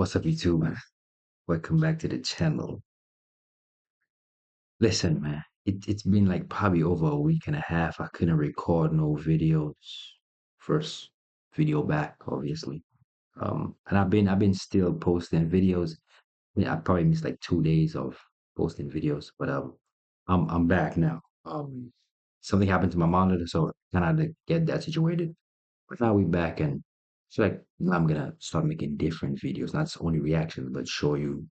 What's up, YouTube? Welcome back to the channel. Listen, man, it's been like probably over a week and a half. I couldn't record no videos. First video back, obviously. And I've been still posting videos. I probably missed like 2 days of posting videos, but I'm back now. Something happened to my monitor, so kind of had to get that situated. But now we back and it's like now I'm gonna start making different videos, not only reactions, but show you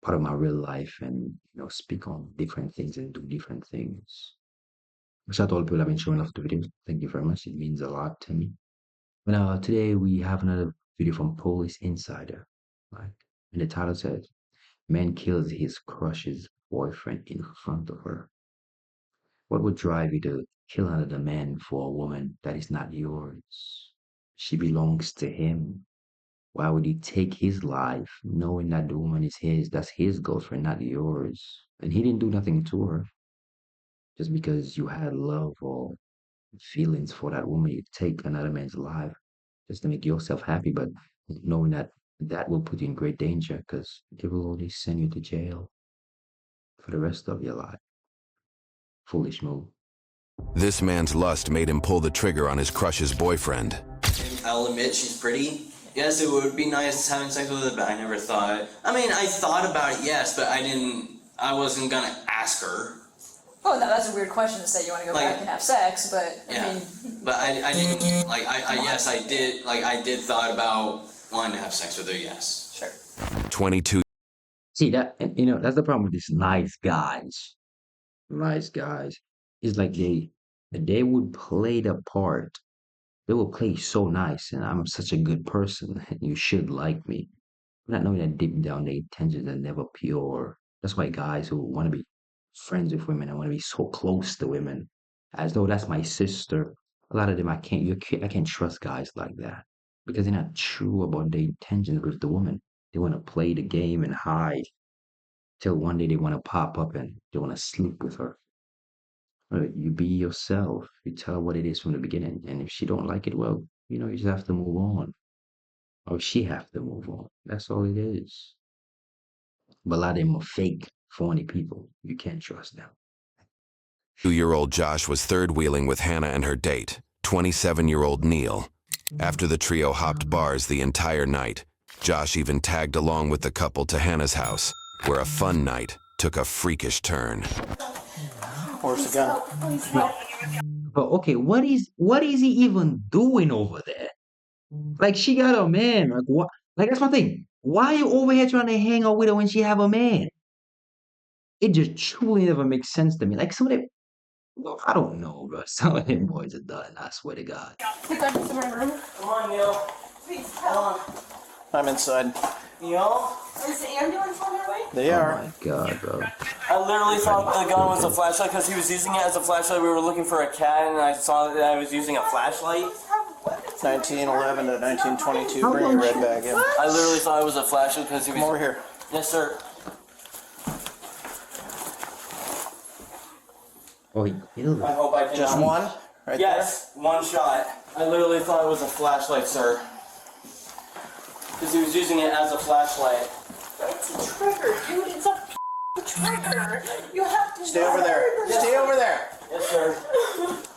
part of my real life and speak on different things and do different things. Shout out to all the people that have been showing love to videos. Thank you very much. It means a lot to me. But today we have another video from Police Insider. Right? And the title says, Man kills his crush's boyfriend in front of her. What would drive you to kill another man for a woman that is not yours? She belongs to him. Why would he take his life knowing that the woman is his? That's his girlfriend, not yours. And he didn't do nothing to her. Just because you had love or feelings for that woman, you take another man's life just to make yourself happy, but knowing that that will put you in great danger because it will only send you to jail for the rest of your life. Foolish move. This man's lust made him pull the trigger on his crush's boyfriend. I'll admit she's pretty. Yes, it would be nice having sex with her, but I never thought. I mean, I thought about it, yes, but I wasn't gonna ask her. Oh, no, that's a weird question to say you want to go back and have sex, but Yeah. I mean. But I didn't, like, yes, I did thought about wanting to have sex with her, yes. Sure. 22 See that, that's the problem with these nice guys. Nice guys. It's like they would play the part. They will play so nice, and I'm such a good person, and you should like me. Not knowing that deep down their intentions are never pure. That's why guys who want to be friends with women and want to be so close to women, as though that's my sister. A lot of them I can't trust guys like that because they're not true about their intentions with the woman. They want to play the game and hide till one day they want to pop up and they want to sleep with her. You be yourself. You tell her what it is from the beginning, and if she don't like it, well, you just have to move on, or she have to move on. That's all it is. But a lot of them are fake, phony people. You can't trust them. year-old Josh was third-wheeling with Hannah and her date, 27-year-old Neil. After the trio hopped bars the entire night, Josh even tagged along with the couple to Hannah's house, where a fun night took a freakish turn. Where's the gun? But okay, what is he even doing over there? Like she got a man. Like what? Like that's my thing. Why are you over here trying to hang out with her when she have a man? It just truly never makes sense to me. Like some of them, well, I don't know, bro. Some of them boys are done. I swear to God. Hey, go to my room. Come on, Neil. Please Come on. I'm inside. Neil? Is the ambulance on their way? They Oh are. my God, bro. I literally thought the gun was a flashlight because he was using it as a flashlight. We were looking for a cat, and I saw that I was using a flashlight. 1911 to 1922. Bring your red bag in. I literally thought it was a flashlight because he was. Come over here. Yes, sir. Oh, he killed I her. hope I did Just not. one? Right Yes, one shot. I literally thought it was a flashlight, sir. Because he was using it as a flashlight. It's a trigger, dude. It's a trigger. You have to. there. Stay over there. Stay over there. Yes, sir.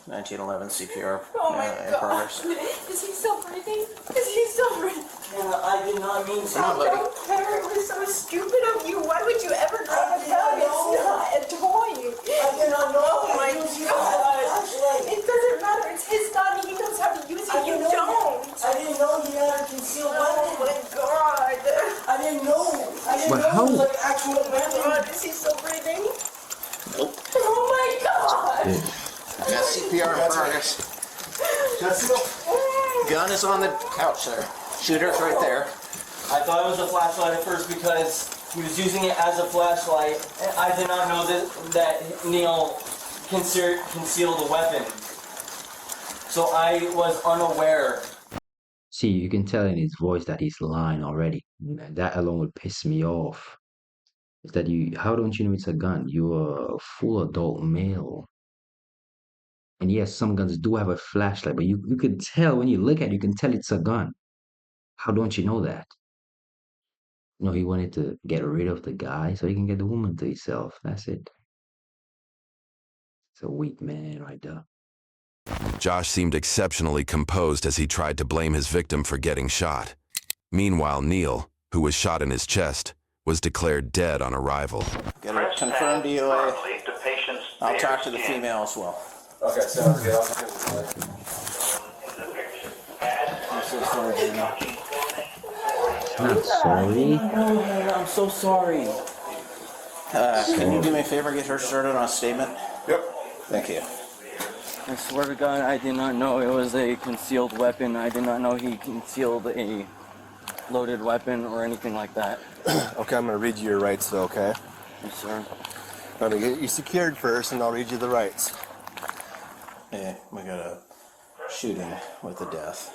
1911 CPR Oh my in God. progress. Is he still breathing? Is he still breathing? I did not mean to. Come on, buddy. Don't care. It was so stupid of you. Why would you ever take a gun? It's not a toy. I did not know. Oh my God. It doesn't matter. It's his gun. He knows how to use it. You don't. I didn't know he had a concealed Oh my God. I didn't know. I didn't But know how? it was like actual weapon. God, is he still breathing? Nope. Oh my God. Got CPR in progress. Gun is on the couch there. Shooter's right there. I thought it was a flashlight at first because he was using it as a flashlight. And I did not know that Neil concealed a weapon. So I was unaware. See, you can tell in his voice that he's lying already. And that alone would piss me off. Is that how don't you know it's a gun? You're a full adult male. And yes, some guns do have a flashlight, but you can tell when you look at it, you can tell it's a gun. How don't you know that? No, he wanted to get rid of the guy so he can get the woman to himself. That's it. It's a weak man right there. Josh seemed exceptionally composed as he tried to blame his victim for getting shot. Meanwhile, Neil, who was shot in his chest, was declared dead on arrival. Get a confirmed DOA. I'll talk to the female as well. Okay, sounds good. I'm so sorry, Dana. Not sorry. No, man, I'm so sorry. Can you do me a favor and get her started on a statement? Yep. Thank you. I swear to God, I did not know it was a concealed weapon. I did not know he concealed a loaded weapon or anything like that. Okay, I'm gonna read you your rights though, okay? Yes, sir. I'm gonna get you secured first and I'll read you the rights. Yeah, we got a shooting with a death.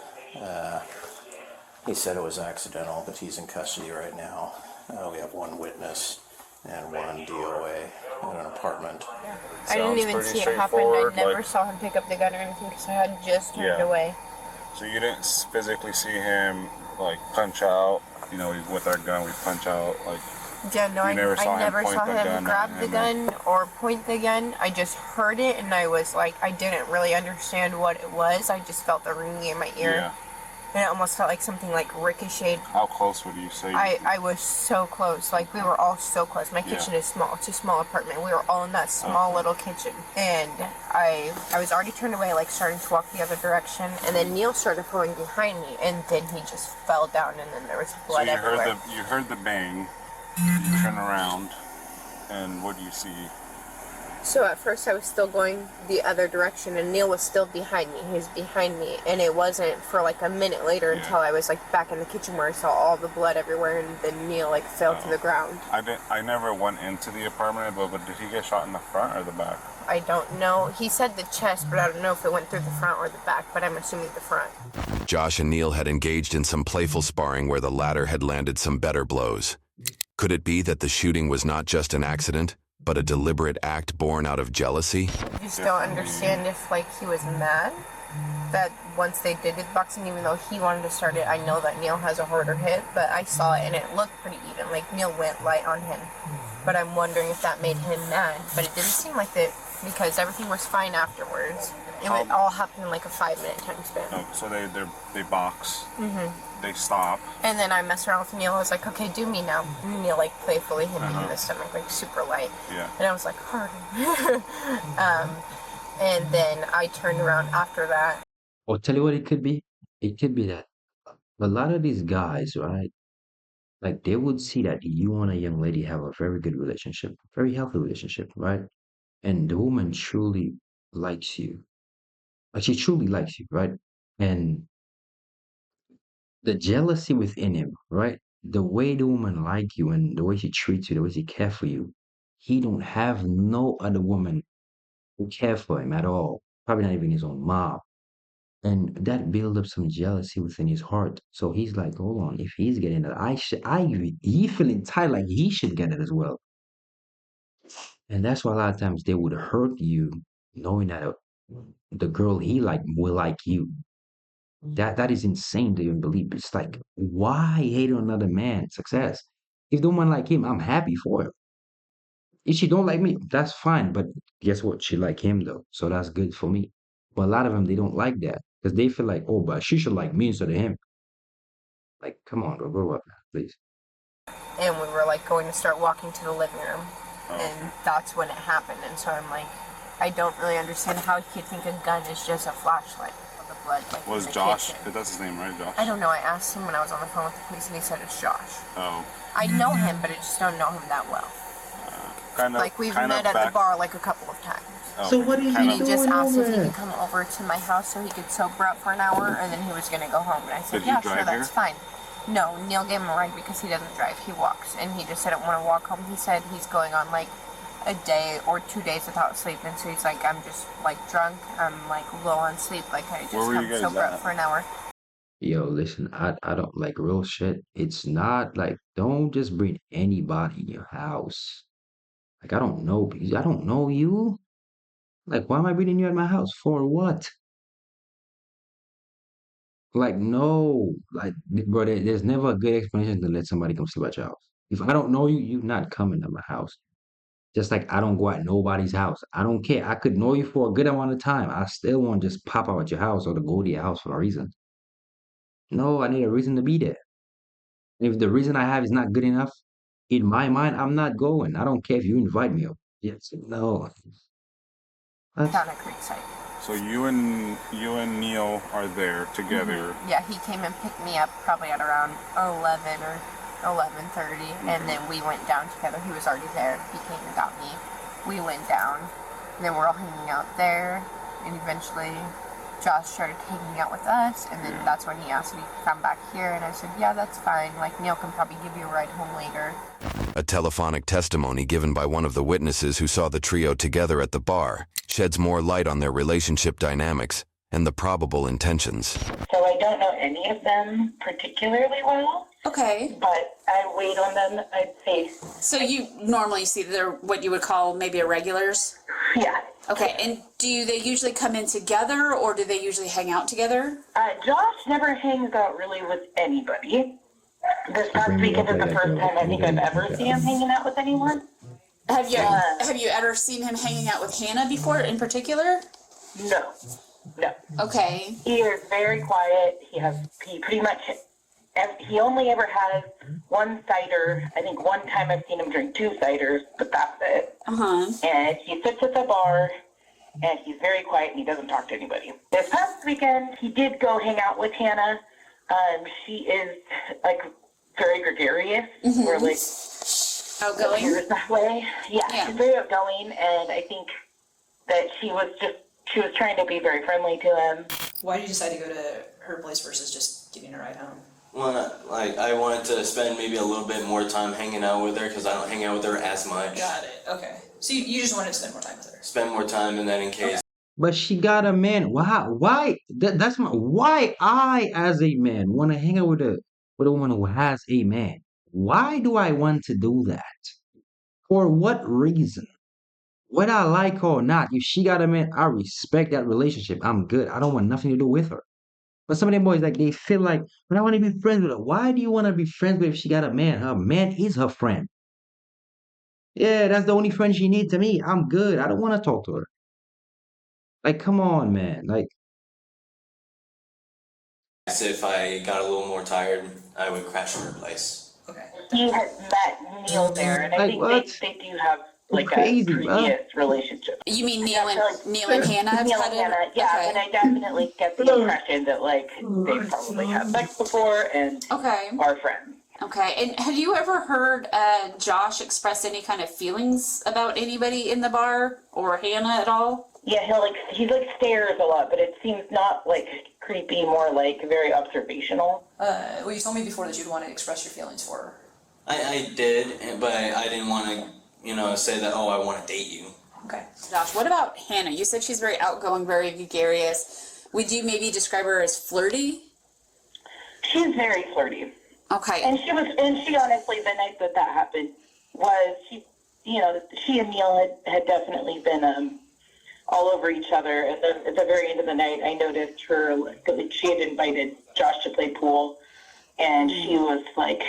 He said it was accidental, but he's in custody right now. We have one witness and one DOA in an apartment. I didn't even pretty see it happen. I straightforward, never like- saw him pick up the gun or anything because I had just turned Yeah. away. So you didn't physically see him like punch out. You know, with our gun, we punch out. Like, Yeah, no, You never saw I him never point saw the him gun grab at the him, gun or point the gun. I just heard it and I was like, I didn't really understand what it was. I just felt the ringing in my ear. yeah. And it almost felt like something like ricocheted. How close would you say? I was so close. Like, we were all so close. My kitchen is small. It's a small apartment. We were all in that small little kitchen. And I was already turned away, like, starting to walk the other direction. And then Neil started going behind me. And then he just fell down. And then there was So blood you everywhere. heard the bang. You turn around, and what do you see? So at first I was still going the other direction and Neil was still behind me. He was behind me and it wasn't for like a minute later until I was like back in the kitchen where I saw all the blood everywhere and then Neil like fell to the ground. I never went into the apartment, but did he get shot in the front or the back? I don't know. He said the chest, but I don't know if it went through the front or the back, but I'm assuming the front. Josh and Neil had engaged in some playful sparring where the latter had landed some better blows. Could it be that the shooting was not just an accident, but a deliberate act born out of jealousy? I just don't understand if like he was mad that once they did the boxing, even though he wanted to start it. I know that Neil has a harder hit, but I saw it and it looked pretty even. Like Neil went light on him, but I'm wondering if that made him mad. But it didn't seem like that because everything was fine afterwards. It would all happen in like a 5-minute time span. No, so they box. They stop. And then I messed around with Neil. I was like, okay, do me now. And Neil like playfully hit me in the stomach, like super light. Yeah. And I was like, harder. And then I turned around after that. Or tell you what it could be? It could be that a lot of these guys, right? Like they would see that you and a young lady have a very good relationship, very healthy relationship, right? And the woman truly likes you. Like she truly likes you, right? And the jealousy within him, right? The way the woman like you and the way she treats you, the way she care for you, he don't have no other woman who care for him at all. Probably not even his own mom. And that build up some jealousy within his heart. So he's like, hold on, if he's getting it, he feeling tired like he should get it as well. And that's why a lot of times they would hurt you knowing that the girl he like will like you. That is insane to even believe. It's like, why hate on another man's success? If the woman like him, I'm happy for her. If she don't like me, that's fine. But guess what? She like him though, so that's good for me. But a lot of them they don't like that because they feel like, oh, but she should like me instead of him. Like, come on, bro, grow up now, please. And we were like going to start walking to the living room. And that's when it happened. And so I'm like, I don't really understand how he could think a gun is just a flashlight. The blood, like, Was in the Josh? kitchen. That's his name, right, Josh? I don't know. I asked him when I was on the phone with the police, and he said it's Josh. Oh, I know him, but I just don't know him that well. kind of. Like we've kind met of at the bar like a couple of times. Oh, So what is kind And he of- just asked if he could come over to my house so he could sober up for an hour, and then he was gonna go home. And I said, Did you yeah, sure, drive that's here? fine. No, Neil gave him a ride because he doesn't drive. He walks, and he just didn't want to walk home. He said he's going on like a day or 2 days without sleeping. So he's like, I'm just like drunk. I'm like low on sleep. Like I just Where were you come guys sober at? up for an hour. Yo, listen, I don't like real shit. It's not like don't just bring anybody in your house. Like I don't know you. Like why am I bringing you at my house for what? Like, no, like, bro, there's never a good explanation to let somebody come sleep at your house. If I don't know you, you're not coming to my house. Just like I don't go at nobody's house. I don't care. I could know you for a good amount of time. I still won't just pop out at your house or to go to your house for a reason. No, I need a reason to be there. And if the reason I have is not good enough, in my mind, I'm not going. I don't care if you invite me. Yes, no. What? Down at Creekside. So you and Neil are there together. Yeah, he came and picked me up probably at around 11 or 11:30, and then we went down together. He was already there. He came and got me. We went down, and then we're all hanging out there, and eventually Josh started hanging out with us, and then that's when he asked me to come back here, and I said, yeah, that's fine. Like, Neil can probably give you a ride home later. A telephonic testimony given by one of the witnesses who saw the trio together at the bar sheds more light on their relationship dynamics and the probable intentions. So I don't know any of them particularly well, Okay. but I wait on them, I'd say. So you normally see they're what you would call maybe irregulars? Yeah. Okay. And do they usually come in together or do they usually hang out together? Josh never hangs out really with anybody. This past bring me weekend up is the there, first girl. time I think I've ever seen him hanging out with anyone. Have you ever seen him hanging out with Hannah before in particular? No. No. Okay. He is very quiet. He pretty much, he only ever has one cider. I think one time I've seen him drink 2 ciders, but that's it. Uh-huh. And he sits at the bar, and he's very quiet, and he doesn't talk to anybody. This past weekend, he did go hang out with Hannah. She is, like, very gregarious, or, like, Outgoing? appears that way. Yeah, Yeah. she's very outgoing, and I think that she was trying to be very friendly to him. Why did you decide to go to her place versus just getting a ride home? Well, like I wanted to spend maybe a little bit more time hanging out with her because I don't hang out with her as much. Got it. Okay. So you just wanted to spend more time with her. Spend more time, and then in case But she got a man. Why? That's my. Why I, as a man, want to hang out with a woman who has a man? Why do I want to do that? For what reason? Whether I like her or not, if she got a man, I respect that relationship. I'm good. I don't want nothing to do with her. But some of them boys, like, they feel like, but I want to be friends with her. Why do you want to be friends with her if she got a man? Her man is her friend. Yeah, that's the only friend she needs to me. I'm good. I don't want to talk to her. Like, come on, man. Like, if I got a little more tired, I would crash at her place. Okay. He had met Neil there, and I Like think what? they do have like Crazy, a bro. previous relationship. You mean Yeah, Neil and Hannah have Neil had and Hannah, it? yeah, Okay. but I definitely get the impression that like they probably had sex before and Okay. are friends. Okay. And have you ever heard Josh express any kind of feelings about anybody in the bar or Hannah at all? Yeah, he stares a lot, but it seems not like creepy, more like very observational. Well, you told me before that you'd want to express your feelings for her. I did, but I didn't want to, say that. Oh, I want to date you. Okay. Josh, what about Hannah? You said she's very outgoing, very gregarious. Would you maybe describe her as flirty? She's very flirty. Okay. And she honestly, the night that happened, she and Neil had definitely been all over each other. And then at the very end of the night, I noticed her, because she had invited Josh to play pool, and she was like,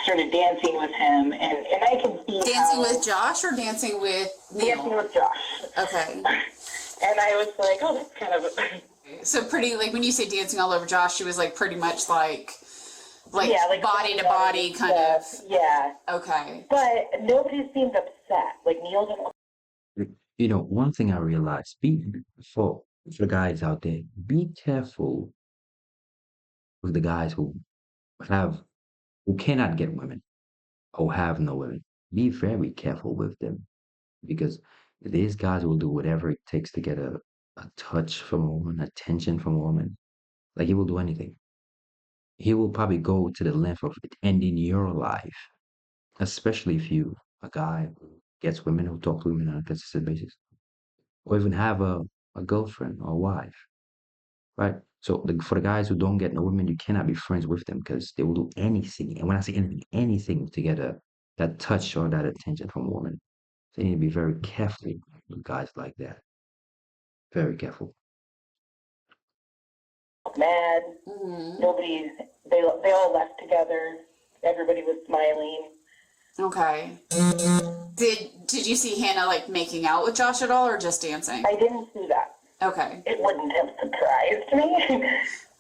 started dancing with him, and I can see Dancing with Josh or dancing with Neil? dancing with Josh. Okay. And I was like, oh, that's kind of So pretty, like when you say dancing all over Josh, she was like pretty much like yeah, like body to body kind of. Yeah, Okay. but nobody seemed upset. Like Neil didn't. one thing I realized, for the guys out there, be careful with the guys who cannot get women or have no women. Be very careful with them because these guys will do whatever it takes to get a touch from a woman, attention from a woman. Like he will do anything. He will probably go to the length of ending your life, especially if you a guy who gets women who talk to women on a consistent basis, or even have a girlfriend or wife, right? So for the guys who don't get no women, you cannot be friends with them because they will do anything. And when I say anything, anything to get that touch or that attention from a woman. So you need to be very careful with guys like that. Very careful. mad. Nobody, they all left together. Everybody was smiling. Okay. Did you see Hannah like making out with Josh at all, or just dancing? I didn't see that. Okay. It wouldn't have surprised me.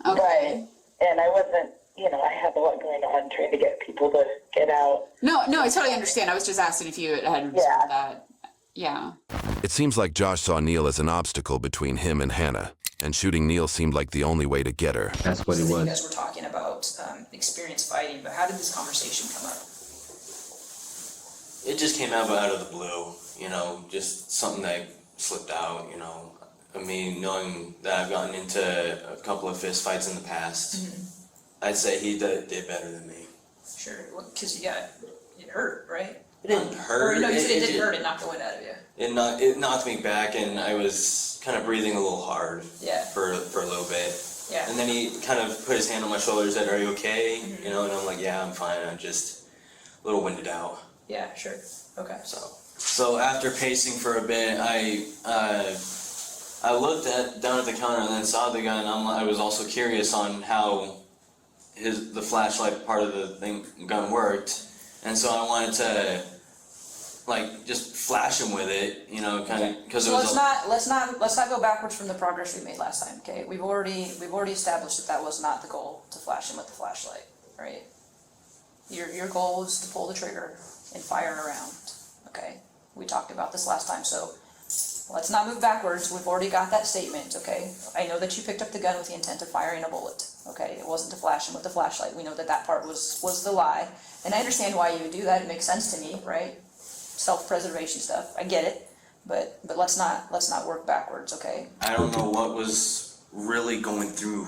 Okay. And I wasn't, I had a lot going on trying to get people to get out. No, I totally understand. I was just asking if you had observed that. Yeah. It seems like Josh saw Neil as an obstacle between him and Hannah, and shooting Neil seemed like the only way to get her. That's what it You was. guys were talking about experience fighting, but how did this conversation come up? It just came out of the blue, just something that slipped out, I mean, knowing that I've gotten into a couple of fist fights in the past, I'd say he did better than me. Sure, because it hurt, right? It didn't hurt. Or no, you said it didn't hurt, it knocked the wind out of you. It knocked me back, and I was kind of breathing a little hard Yeah. for a little bit. Yeah. And then he kind of put his hand on my shoulder and said, "Are you okay?" And I'm like, "Yeah, I'm fine. I'm just a little winded out." Yeah, sure. Okay. So after pacing for a bit, I looked down at the counter and then saw the gun. I was also curious on how the flashlight part of the gun worked, and so I wanted to just flash him with it, kind of because So it was. let's not go backwards from the progress we made last time. Okay, we've already established that was not the goal to flash him with the flashlight, right? Your goal was to pull the trigger and fire around. Okay, we talked about this last time, so let's not move backwards. We've already got that statement. Okay, I know that you picked up the gun with the intent of firing a bullet. Okay, it wasn't to flash him with the flashlight. We know that part was the lie, and I understand why you would do that. It makes sense to me, right? Self-preservation stuff. I get it, but let's not work backwards. Okay. I don't know what was really going through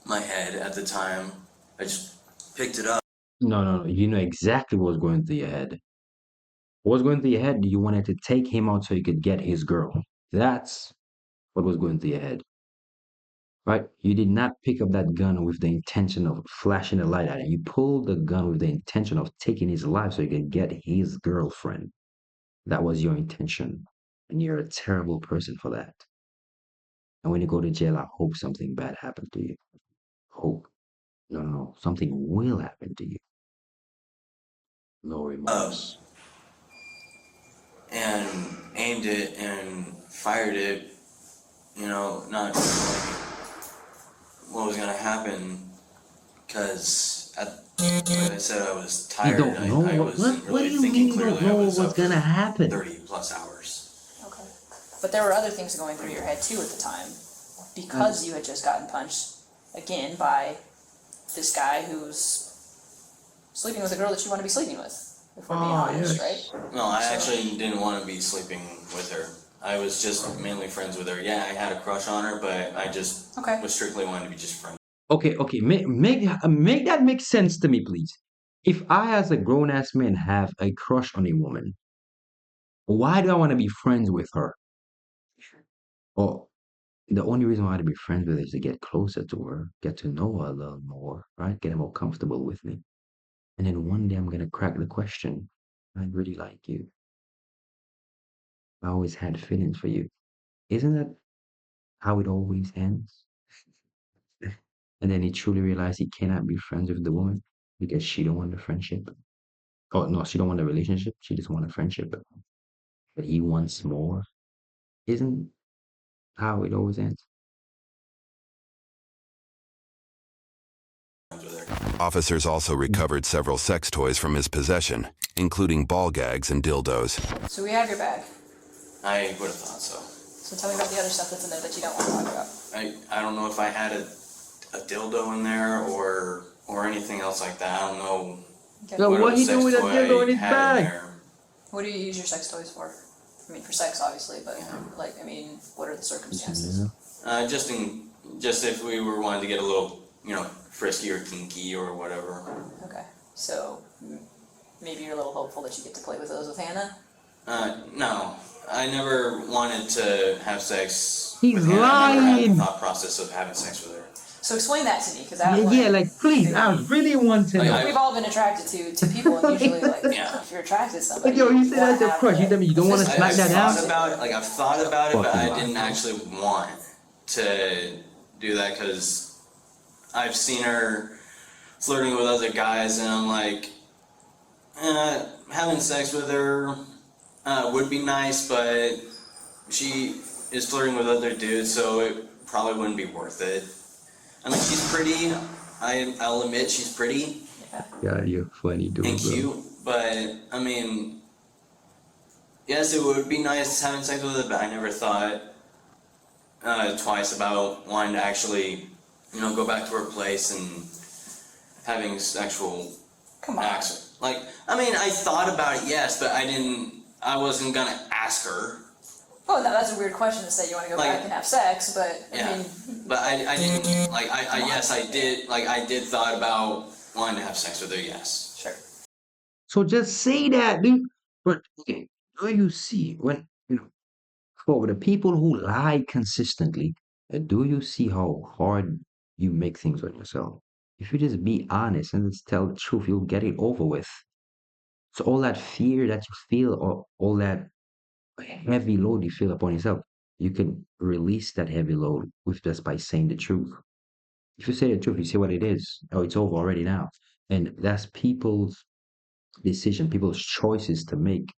my head at the time. I just picked it up. No. You know exactly what was going through your head. What was going through your head? You wanted to take him out so you could get his girl. That's what was going through your head. Right? You did not pick up that gun with the intention of flashing a light at him. You pulled the gun with the intention of taking his life so you could get his girlfriend. That was your intention. And you're a terrible person for that. And when you go to jail, I hope something bad happened to you. Hope. No. Something will happen to you. No remorse. And aimed it and fired it, not knowing what was gonna happen, because like I said, I was tired. You don't know I wasn't what really do you thinking mean you clearly. don't know I was what's up for gonna happen? 30 plus hours. Okay. But there were other things going through your head too at the time, because you had just gotten punched again by this guy who's sleeping with a girl that you want to be sleeping with. If we're being honest, right? No, I actually didn't want to be sleeping with her. I was just mainly friends with her. Yeah, I had a crush on her, but I just was strictly wanting to be just friends. Okay. Make that make sense to me, please. If I, as a grown-ass man, have a crush on a woman, why do I want to be friends with her? Or the only reason why I want to be friends with her is to get closer to her, get to know her a little more, right? Get her more comfortable with me. And then one day I'm going to crack the question, I really like you. I always had feelings for you. Isn't that how it always ends? And then he truly realized he cannot be friends with the woman because she don't want the friendship. Oh no, she don't want the relationship. She just want a friendship. But he wants more. Isn't how it always ends? Officers also recovered several sex toys from his possession, including ball gags and dildos. So we have your bag. I would have thought so. So tell me about the other stuff that's in there that you don't want to talk about. I don't know if I had a dildo in there or anything else like that. I don't know. Okay. No, what he sex doing with a toy dildo in his had bag? there. What do you use your sex toys for? I mean, for sex, obviously, but what are the circumstances? Just if we were wanting to get a little, frisky or kinky or whatever. Okay, so maybe you're a little hopeful that you get to play with those with Hannah? No, I never wanted to have sex He's with Hannah. I never had lying. the thought process of having sex with her. So explain that to me, because Please, I really want to know. we've all been attracted to people, and usually, if you're attracted to somebody, Yo, you said that's a crush. You tell me you don't want to smack that I've down? thought about it, but I Fucking didn't actually want to do that because I've seen her flirting with other guys, and I'm like, having sex with her would be nice, but she is flirting with other dudes, so it probably wouldn't be worth it. I mean, she's pretty. I'll admit she's pretty God, you're funny and dude, bro. cute, but I mean, yes, it would be nice having sex with her, but I never thought twice about wanting to actually, go back to her place and having sexual Come on. acts. Like, I mean, I thought about it, yes, but I wasn't gonna ask her. Oh, no, that's a weird question to say you want to go Like- back and have sex, but Yeah. I mean, But I didn't, like, yes, I did, like, I did thought about wanting to have sex with her, yes. sure. So just say that, dude. But okay, do you see when for the people who lie consistently, do you see how hard you make things on yourself? If you just be honest and just tell the truth, you'll get it over with. So all that fear that you feel, or all that heavy load you feel upon yourself, you can release that heavy load with just by saying the truth. If you say the truth, you say what it is. Oh, it's over already now. And that's people's decision, people's choices to make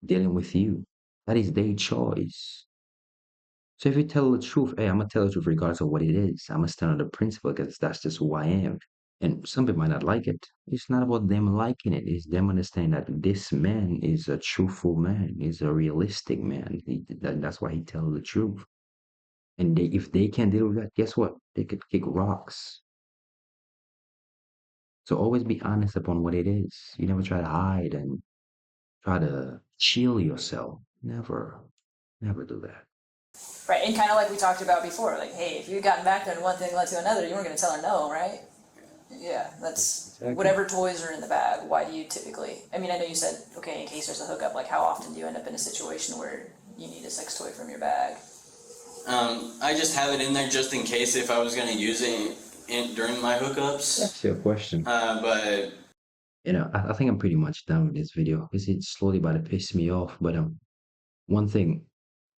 dealing with you. That is their choice. So if you tell the truth, hey, I'm gonna tell the truth regardless of what it is. I'm gonna stand on the principle because that's just who I am. And some people might not like it. It's not about them liking it. It's them understanding that this man is a truthful man. He's a realistic man. That's why he tells the truth. And if they can deal with that, guess what? They could kick rocks. So always be honest upon what it is. You never try to hide and try to shield yourself. Never, never do that. Right, and kind of like we talked about before, like, hey, if you had gotten back there and one thing led to another, you weren't going to tell her no, right? Yeah, that's Exactly. whatever toys are in the bag. Why do you typically? I mean, I know you said okay, in case there's a hookup. Like, how often do you end up in a situation where you need a sex toy from your bag? I just have it in there just in case if I was gonna use it during my hookups. That's your question. But I think I'm pretty much done with this video because it's slowly about to piss me off. But one thing,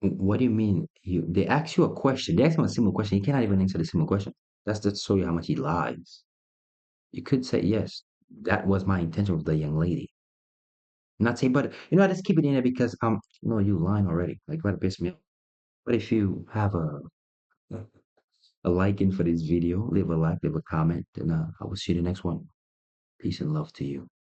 what do you mean? They ask you a question. They ask him a simple question. He cannot even answer the simple question. That's to show you how much he lies. You could say yes, that was my intention with the young lady. Not say, but I just keep it in there because no, you lying already. Like, about to piss me off. But if you have a liking for this video, leave a like, leave a comment, and I will see you in the next one. Peace and love to you.